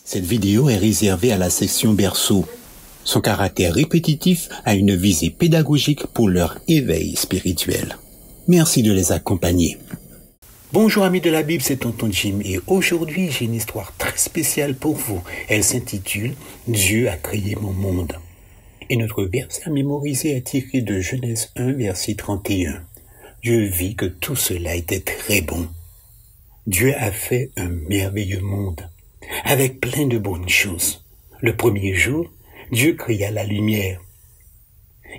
Cette vidéo est réservée à la section berceau. Son caractère répétitif a une visée pédagogique pour leur éveil spirituel. Merci de les accompagner. Bonjour amis de la Bible, c'est Tonton Jim et aujourd'hui j'ai une histoire très spéciale pour vous. Elle s'intitule « Dieu a créé mon monde ». Et notre verset à mémoriser est tiré de Genèse 1, verset 31. Dieu vit que tout cela était très bon. Dieu a fait un merveilleux monde, avec plein de bonnes choses. Le premier jour, Dieu créa la lumière.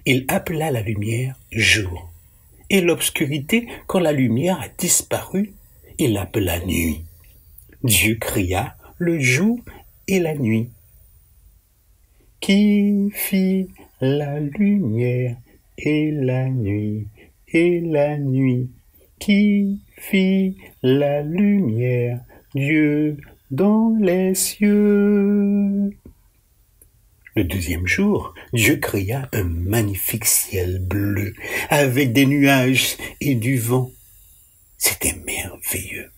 Il appela la lumière jour. Et l'obscurité, quand la lumière a disparu, il l'appela nuit. Dieu créa le jour et la nuit. Qui fit la lumière et la nuit, et la nuit? Qui fit la lumière? Dieu dans les cieux. Le deuxième jour, Dieu créa un magnifique ciel bleu avec des nuages et du vent. C'était merveilleux.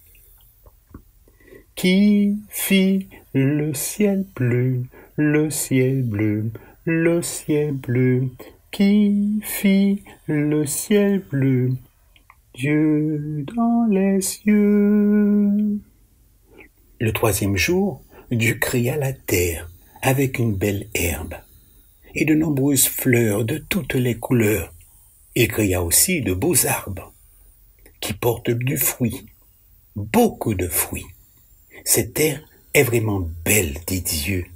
Qui fit le ciel bleu, le ciel bleu, le ciel bleu? Qui fit le ciel bleu? Dieu dans les cieux. Le troisième jour, Dieu créa la terre avec une belle herbe et de nombreuses fleurs de toutes les couleurs. Il créa aussi de beaux arbres qui portent du fruit, beaucoup de fruits. Cette terre est vraiment belle, dit Dieu.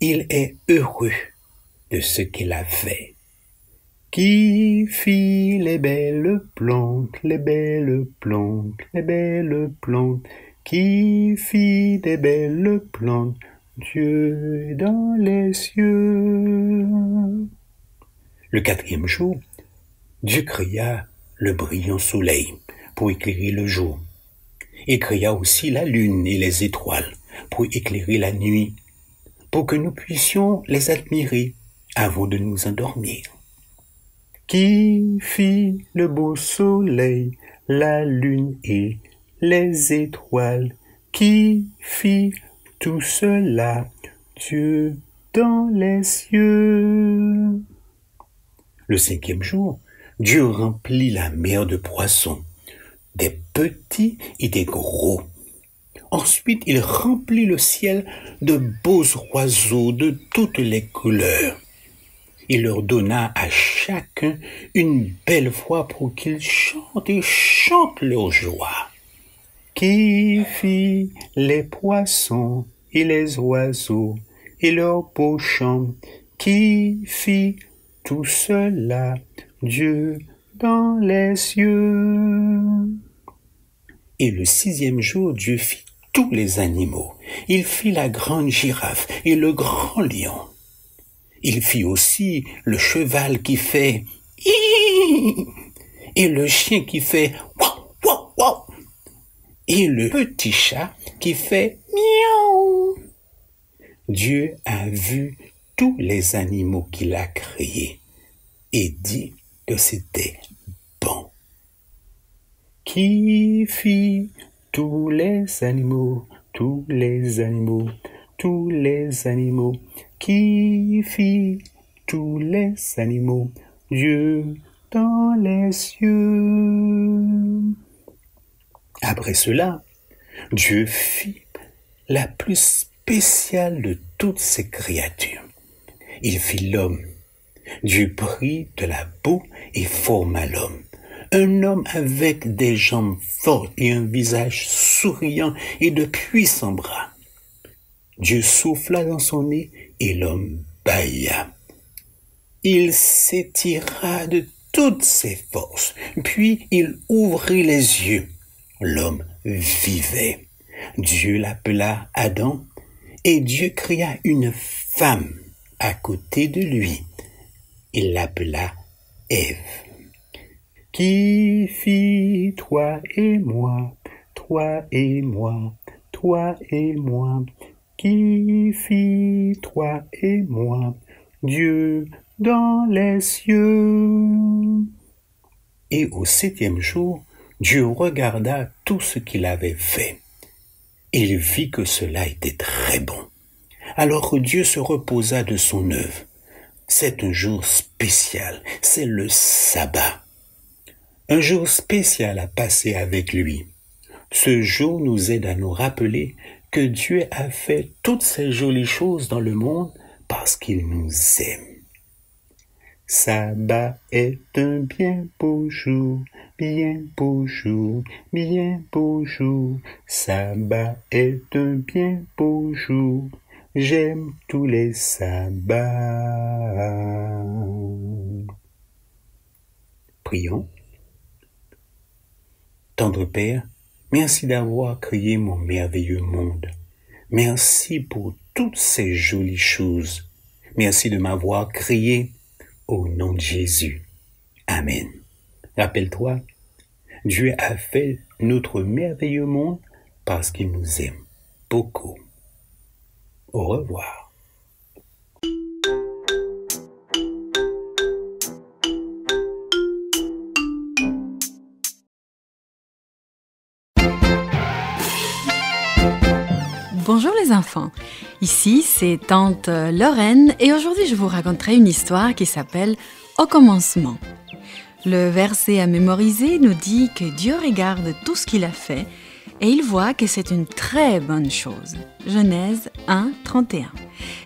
Il est heureux de ce qu'il a fait. Qui fit les belles plantes, les belles plantes, les belles plantes? Qui fit des belles plantes? Dieu dans les cieux. Le quatrième jour, Dieu créa le brillant soleil pour éclairer le jour. Il créa aussi la lune et les étoiles pour éclairer la nuit, pour que nous puissions les admirer avant de nous endormir. Qui fit le beau soleil, la lune et les étoiles? Qui fit tout cela? Dieu dans les cieux. Le cinquième jour, Dieu remplit la mer de poissons, des petits et des gros. Ensuite, il remplit le ciel de beaux oiseaux de toutes les couleurs. Il leur donna à chacun une belle voix pour qu'ils chantent et chantent leur joie. Qui fit les poissons et les oiseaux et leurs beaux chants? Qui fit tout cela? Dieu dans les cieux. Et le sixième jour, Dieu fit tous les animaux. Il fit la grande girafe et le grand lion. Il fit aussi le cheval qui fait hi et le chien qui fait wow, wow, wow et le petit chat qui fait miaou. Dieu a vu tous les animaux qu'il a créés et dit que c'était bon. Qui fit tous les animaux, tous les animaux, tous les animaux? Qui fit tous les animaux? Dieu dans les cieux. Après cela, Dieu fit la plus spéciale de toutes ses créatures. Il fit l'homme. Dieu prit de la boue et forma l'homme. Un homme avec des jambes fortes et un visage souriant et de puissants bras. Dieu souffla dans son nez et l'homme bâilla. Il s'étira de toutes ses forces, puis il ouvrit les yeux. L'homme vivait. Dieu l'appela Adam et Dieu créa une femme à côté de lui. Il l'appela Ève. Qui fit toi et moi, toi et moi, toi et moi? Qui fit toi et moi? Dieu dans les cieux. Et au septième jour, Dieu regarda tout ce qu'il avait fait. Il vit que cela était très bon. Alors Dieu se reposa de son œuvre. C'est un jour spécial, c'est le sabbat. Un jour spécial à passer avec lui. Ce jour nous aide à nous rappeler que Dieu a fait toutes ces jolies choses dans le monde parce qu'il nous aime. Sabbat est un bien beau jour, bien beau jour, bien beau jour. Sabbat est un bien beau jour. J'aime tous les sabbats. Prions. Tendre Père, merci d'avoir créé mon merveilleux monde. Merci pour toutes ces jolies choses. Merci de m'avoir créé au nom de Jésus. Amen. Rappelle-toi, Dieu a fait notre merveilleux monde parce qu'il nous aime beaucoup. Au revoir. Bonjour les enfants, ici c'est tante Lorraine et aujourd'hui je vous raconterai une histoire qui s'appelle « Au commencement ». Le verset à mémoriser nous dit que Dieu regarde tout ce qu'il a fait et il voit que c'est une très bonne chose. Genèse 1, 31.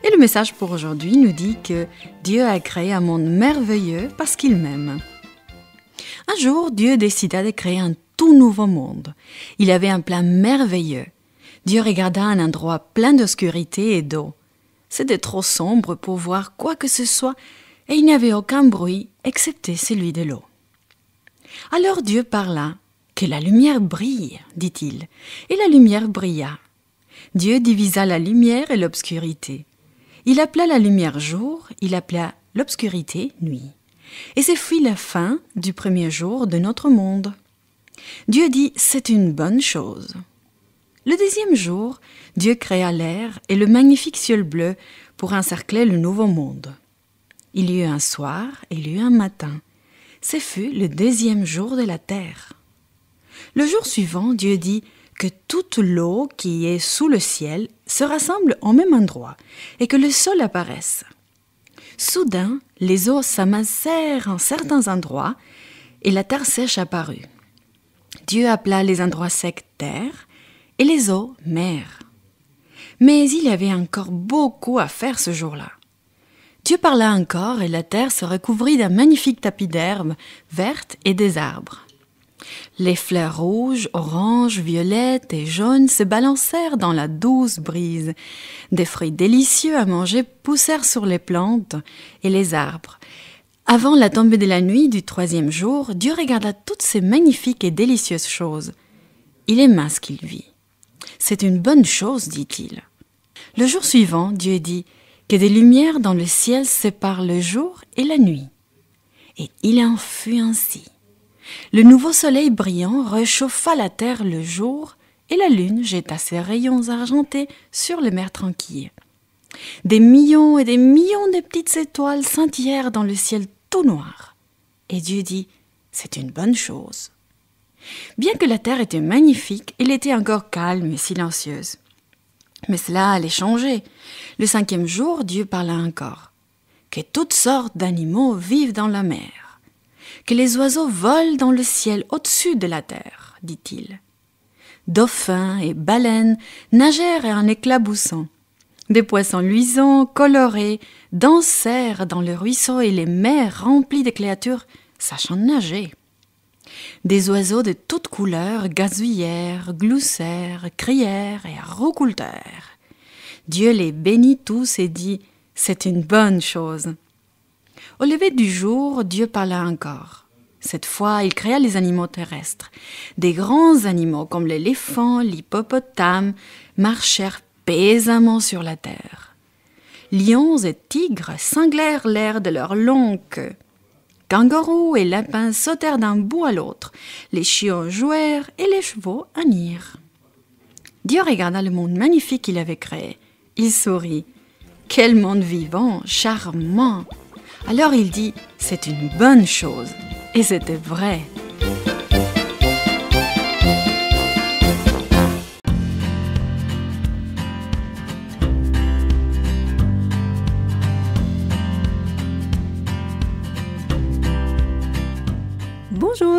Et le message pour aujourd'hui nous dit que Dieu a créé un monde merveilleux parce qu'il m'aime. Un jour, Dieu décida de créer un tout nouveau monde. Il avait un plan merveilleux. Dieu regarda un endroit plein d'obscurité et d'eau. C'était trop sombre pour voir quoi que ce soit et il n'y avait aucun bruit excepté celui de l'eau. Alors Dieu parla. « Que la lumière brille, dit-il. Et la lumière brilla. Dieu divisa la lumière et l'obscurité. Il appela la lumière jour, il appela l'obscurité nuit. Et ce fut la fin du premier jour de notre monde. Dieu dit « c'est une bonne chose ». Le deuxième jour, Dieu créa l'air et le magnifique ciel bleu pour encercler le nouveau monde. Il y eut un soir et il y eut un matin. Ce fut le deuxième jour de la terre. Le jour suivant, Dieu dit que toute l'eau qui est sous le ciel se rassemble au même endroit et que le sol apparaisse. Soudain, les eaux s'amassèrent en certains endroits et la terre sèche apparut. Dieu appela les endroits secs terre et les eaux mer. Mais il y avait encore beaucoup à faire ce jour-là. Dieu parla encore et la terre se recouvrit d'un magnifique tapis d'herbes vertes et des arbres. Les fleurs rouges, oranges, violettes et jaunes se balancèrent dans la douce brise. Des fruits délicieux à manger poussèrent sur les plantes et les arbres. Avant la tombée de la nuit du troisième jour, Dieu regarda toutes ces magnifiques et délicieuses choses. Il aima ce qu'il vit. « C'est une bonne chose, dit-il. » Le jour suivant, Dieu dit que des lumières dans le ciel séparent le jour et la nuit. Et il en fut ainsi. Le nouveau soleil brillant réchauffa la terre le jour et la lune jeta ses rayons argentés sur les mers tranquilles. Des millions et des millions de petites étoiles scintillèrent dans le ciel tout noir. Et Dieu dit, c'est une bonne chose. Bien que la terre était magnifique, elle était encore calme et silencieuse. Mais cela allait changer. Le cinquième jour, Dieu parla encore. Que toutes sortes d'animaux vivent dans la mer. Que les oiseaux volent dans le ciel au-dessus de la terre, dit-il. Dauphins et baleines nagèrent en éclaboussant. Des poissons luisants, colorés, dansèrent dans le ruisseau et les mers remplies de créatures sachant nager. Des oiseaux de toutes couleurs gazouillèrent, gloussèrent, crièrent et roucoultèrent. Dieu les bénit tous et dit « C'est une bonne chose ». Au lever du jour, Dieu parla encore. Cette fois, il créa les animaux terrestres. Des grands animaux comme l'éléphant, l'hippopotame marchèrent pesamment sur la terre. Lions et tigres cinglèrent l'air de leurs longues queues. Kangourous et lapins sautèrent d'un bout à l'autre. Les chiots jouèrent et les chevaux hennirent. Dieu regarda le monde magnifique qu'il avait créé. Il sourit. Quel monde vivant, charmant! Alors il dit, c'est une bonne chose. Et c'était vrai.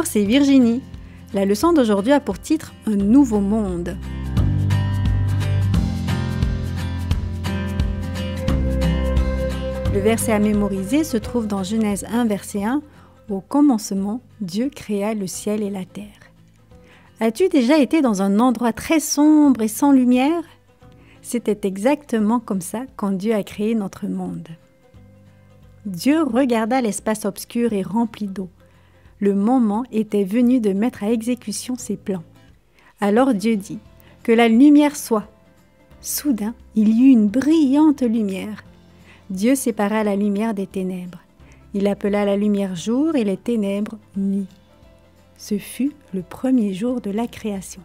c'est Virginie. La leçon d'aujourd'hui a pour titre « Un nouveau monde ». Le verset à mémoriser se trouve dans Genèse 1, verset 1. « Au commencement, Dieu créa le ciel et la terre. » As-tu déjà été dans un endroit très sombre et sans lumière? C'était exactement comme ça quand Dieu a créé notre monde. Dieu regarda l'espace obscur et rempli d'eau. Le moment était venu de mettre à exécution ses plans. Alors Dieu dit « Que la lumière soit ». Soudain, il y eut une brillante lumière. Dieu sépara la lumière des ténèbres. Il appela la lumière jour et les ténèbres nuit. Ce fut le premier jour de la création.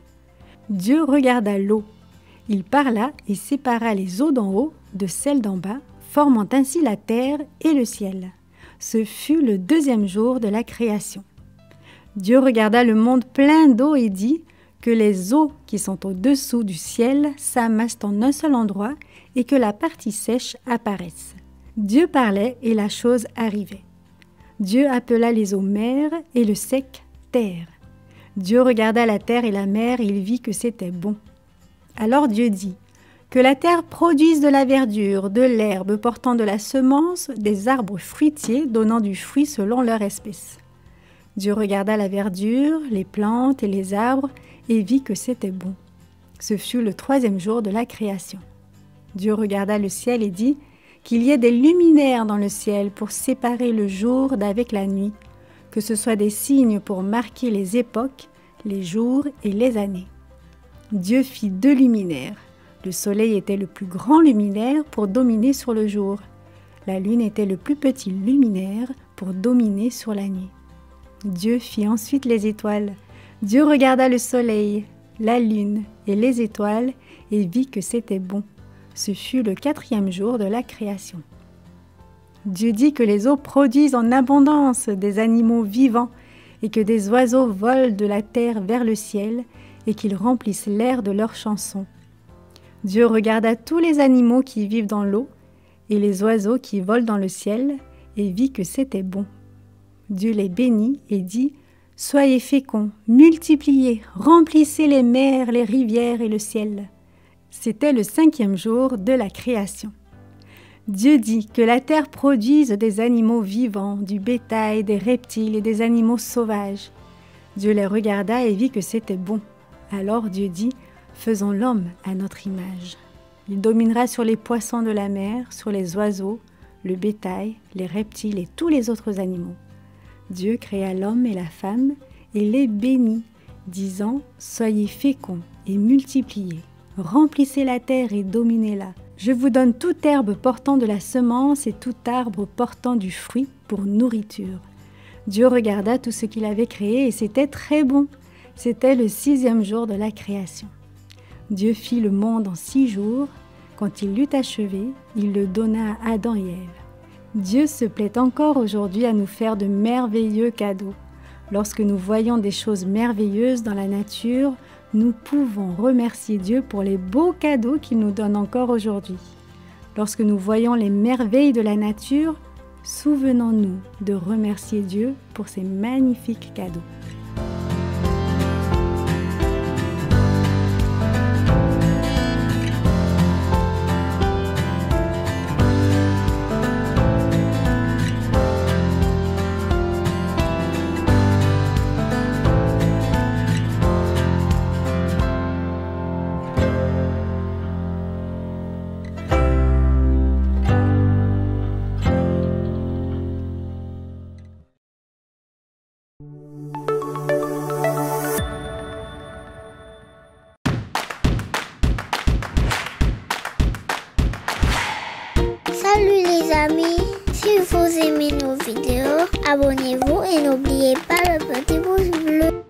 Dieu regarda l'eau. Il parla et sépara les eaux d'en haut de celles d'en bas, formant ainsi la terre et le ciel. Ce fut le deuxième jour de la création. Dieu regarda le monde plein d'eau et dit que les eaux qui sont au-dessous du ciel s'amassent en un seul endroit et que la partie sèche apparaisse. Dieu parlait et la chose arrivait. Dieu appela les eaux mer et le sec terre. Dieu regarda la terre et la mer et il vit que c'était bon. Alors Dieu dit que la terre produise de la verdure, de l'herbe portant de la semence, des arbres fruitiers donnant du fruit selon leur espèce. Dieu regarda la verdure, les plantes et les arbres et vit que c'était bon. Ce fut le troisième jour de la création. Dieu regarda le ciel et dit qu'il y ait des luminaires dans le ciel pour séparer le jour d'avec la nuit, que ce soit des signes pour marquer les époques, les jours et les années. Dieu fit 2 luminaires. Le soleil était le plus grand luminaire pour dominer sur le jour. La lune était le plus petit luminaire pour dominer sur la nuit. Dieu fit ensuite les étoiles. Dieu regarda le soleil, la lune et les étoiles et vit que c'était bon. Ce fut le 4e jour de la création. Dieu dit que les eaux produisent en abondance des animaux vivants et que des oiseaux volent de la terre vers le ciel et qu'ils remplissent l'air de leurs chansons. Dieu regarda tous les animaux qui vivent dans l'eau et les oiseaux qui volent dans le ciel et vit que c'était bon. Dieu les bénit et dit « Soyez féconds, multipliez, remplissez les mers, les rivières et le ciel. » C'était le 5e jour de la création. Dieu dit que la terre produise des animaux vivants, du bétail, des reptiles et des animaux sauvages. Dieu les regarda et vit que c'était bon. Alors Dieu dit « Faisons l'homme à notre image. Il dominera sur les poissons de la mer, sur les oiseaux, le bétail, les reptiles et tous les autres animaux. » Dieu créa l'homme et la femme et les bénit, disant « Soyez féconds et multipliez, remplissez la terre et dominez-la. Je vous donne toute herbe portant de la semence et tout arbre portant du fruit pour nourriture. » Dieu regarda tout ce qu'il avait créé et c'était très bon. C'était le 6e jour de la création. Dieu fit le monde en 6 jours. Quand il l'eut achevé, il le donna à Adam et Ève. Dieu se plaît encore aujourd'hui à nous faire de merveilleux cadeaux. Lorsque nous voyons des choses merveilleuses dans la nature, nous pouvons remercier Dieu pour les beaux cadeaux qu'il nous donne encore aujourd'hui. Lorsque nous voyons les merveilles de la nature, souvenons-nous de remercier Dieu pour ces magnifiques cadeaux. Salut les amis, si vous aimez nos vidéos, abonnez-vous et n'oubliez pas le petit pouce bleu.